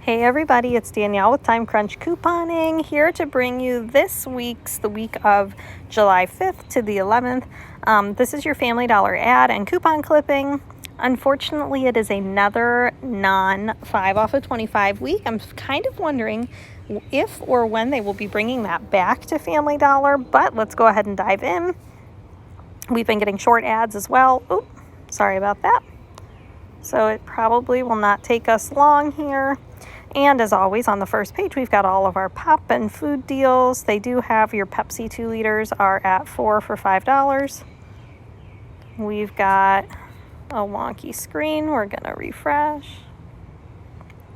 Hey everybody, it's Danielle with Time Crunch Couponing, here to bring you the week of July 5th to the 11th. This is your Family Dollar ad and coupon clipping. Unfortunately, it is another non-5 off of 25 week. I'm kind of wondering if or when they will be bringing that back to Family Dollar, but let's go ahead and dive in. We've been getting short ads as well. Oops, sorry about that. So it probably will not take us long here. And as always, on the first page, we've got all of our pop and food deals. They do have your Pepsi 2 liters are at 4 for $5. We've got a wonky screen. We're going to refresh.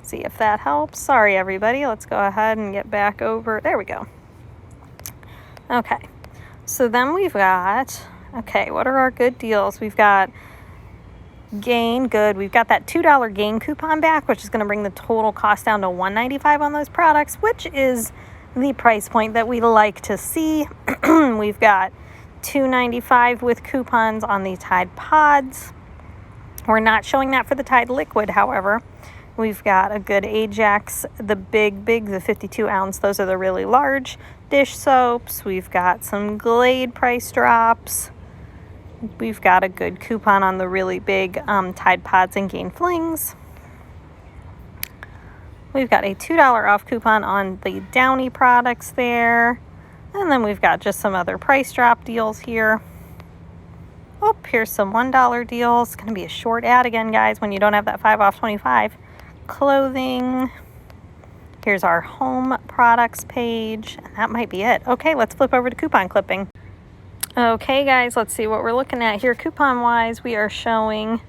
See if that helps. Sorry, everybody. Let's go ahead and get back over. There we go. Okay. So then we've got, what are our good deals? We've got Gain, good. We've got that $2 Gain coupon back, which is going to bring the total cost down to $1.95 on those products, which is the price point that we like to see. We've got $2.95 with coupons on the Tide Pods. We're not showing that for the Tide Liquid, however. We've got a good Ajax, the big, the 52 ounce. Those are the really large dish soaps. We've got some Glade price drops. We've got a good coupon on the really big Tide Pods and Gain Flings. We've got a $2 off coupon on the Downy products there. And then we've got just some other price drop deals here. Oh, here's some $1 deals. It's going to be a short ad again, guys, when you don't have that 5 off 25. Clothing. Here's our home products page. And that might be it. Okay, let's flip over to coupon clipping. Okay, guys, let's see what we're looking at here. Coupon-wise, we are showing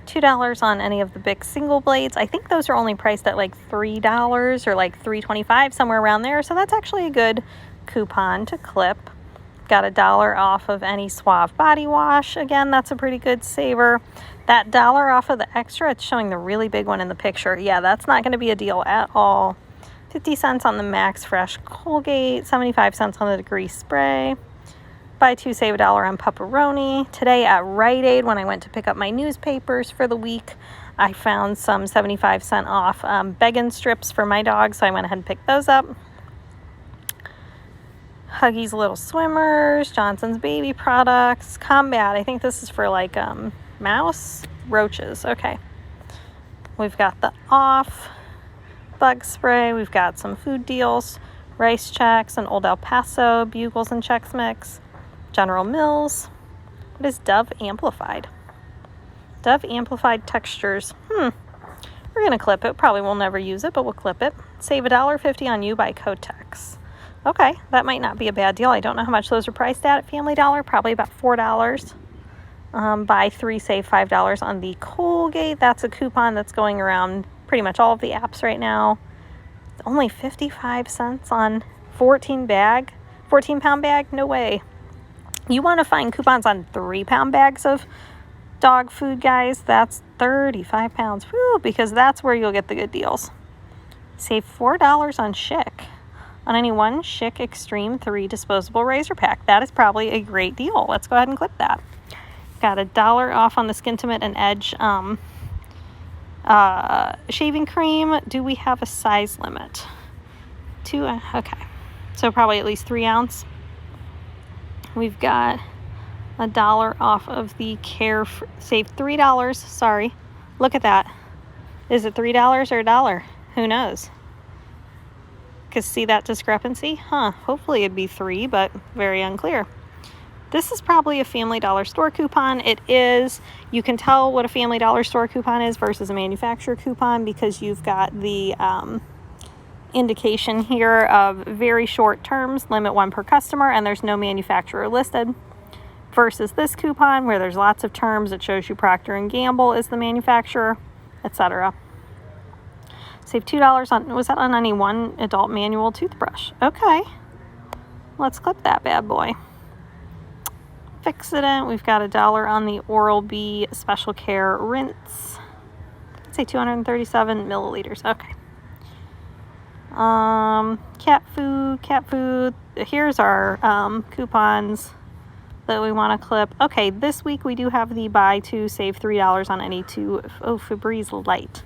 $2 on any of the big single blades. I think those are only priced at like $3 or like $3.25, somewhere around there. So that's actually a good coupon to clip. Got $1 off of any Suave body wash. Again, that's a pretty good saver. That $1 off of the extra, it's showing the really big one in the picture. Yeah, that's not going to be a deal at all. 50 cents on the Max Fresh Colgate, 75 cents on the Degree Spray. Buy 2, save $1 on pepperoni. Today at Rite Aid, when I went to pick up my newspapers for the week, I found some 75-cent off Beggin' strips for my dog, so I went ahead and picked those up. Huggies Little Swimmers, Johnson's Baby Products, Combat. I think this is for like mouse, roaches. Okay. We've got the off bug spray. We've got some food deals, Rice Chex and Old El Paso, Bugles and Chex Mix. General Mills. What is Dove Amplified? Dove Amplified Textures. We're going to clip it. Probably will never use it, but we'll clip it. Save $1.50 on You by Kotex. Okay, that might not be a bad deal. I don't know how much those are priced at Family Dollar. Probably about $4. Buy 3, save $5 on the Colgate. That's a coupon that's going around pretty much all of the apps right now. It's only 55 cents on 14-pound bag? No way. You want to find coupons on 3-pound bags of dog food, guys. That's 35 pounds. Whew, because that's where you'll get the good deals. Save $4 on Schick. On any one Schick Extreme 3 disposable razor pack. That is probably a great deal. Let's go ahead and clip that. Got $1 off on the Skintimate and Edge shaving cream. Do we have a size limit? 2, okay. So probably at least 3 ounce. We've got $1 off of the save $3. Sorry. Look at that. Is it $3 or $1? Who knows? Because see that discrepancy? Hopefully it'd be 3, but very unclear. This is probably a Family Dollar store coupon. It is. You can tell what a Family Dollar store coupon is versus a manufacturer coupon because you've got the indication here of very short terms, limit 1 per customer, and there's no manufacturer listed, versus this coupon where there's lots of terms. It shows you Procter & Gamble is the manufacturer, etc. Save $2 on, was that on any one adult manual toothbrush? Okay, let's clip that bad boy. Fixodent, we've got $1 on the Oral-B Special Care Rinse. Let's say 237 milliliters, okay. Cat food. Here's our coupons that we want to clip. Okay, this week we do have the buy 2, save $3 on any 2 Febreze Light.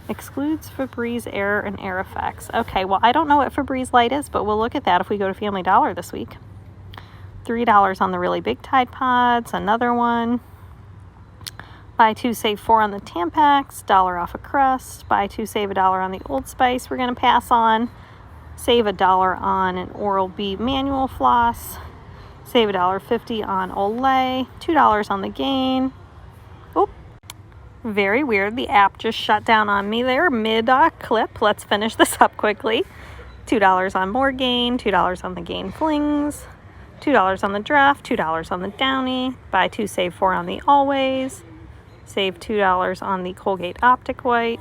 Excludes Febreze Air and Air Effects. Okay, well, I don't know what Febreze Light is, but we'll look at that if we go to Family Dollar this week. $3 on the really big Tide Pods. Another one. Buy two, save $4 on the Tampax. $1 off a Crest. Buy two, save $1 on the Old Spice. We're going to pass on. Save $1 on an Oral-B manual floss. Save $1.50 on Olay. $2 on the Gain. Oop. Very weird. The app just shut down on me there mid-clip. Let's finish this up quickly. $2 on more Gain. $2 on the Gain Flings. $2 on the Draft. $2 on the Downy. Buy two, save $4 on the Always. Save $2 on the Colgate Optic White.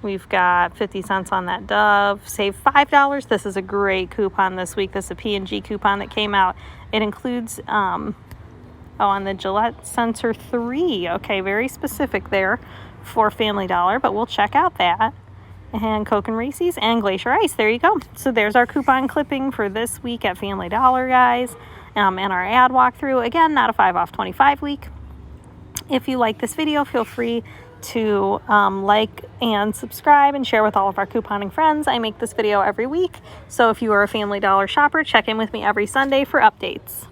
We've got 50 cents on that Dove. Save $5. This is a great coupon this week. This is a P&G coupon that came out. It includes, on the Gillette Sensor 3. Okay, very specific there for Family Dollar, but we'll check out that. And Coke and Reese's and Glacier Ice. There you go. So there's our coupon clipping for this week at Family Dollar, guys. And our ad walkthrough. Again, not a 5 off 25 week. If you like this video, feel free to like and subscribe and share with all of our couponing friends. I make this video every week, so if you are a Family Dollar shopper, check in with me every Sunday for updates.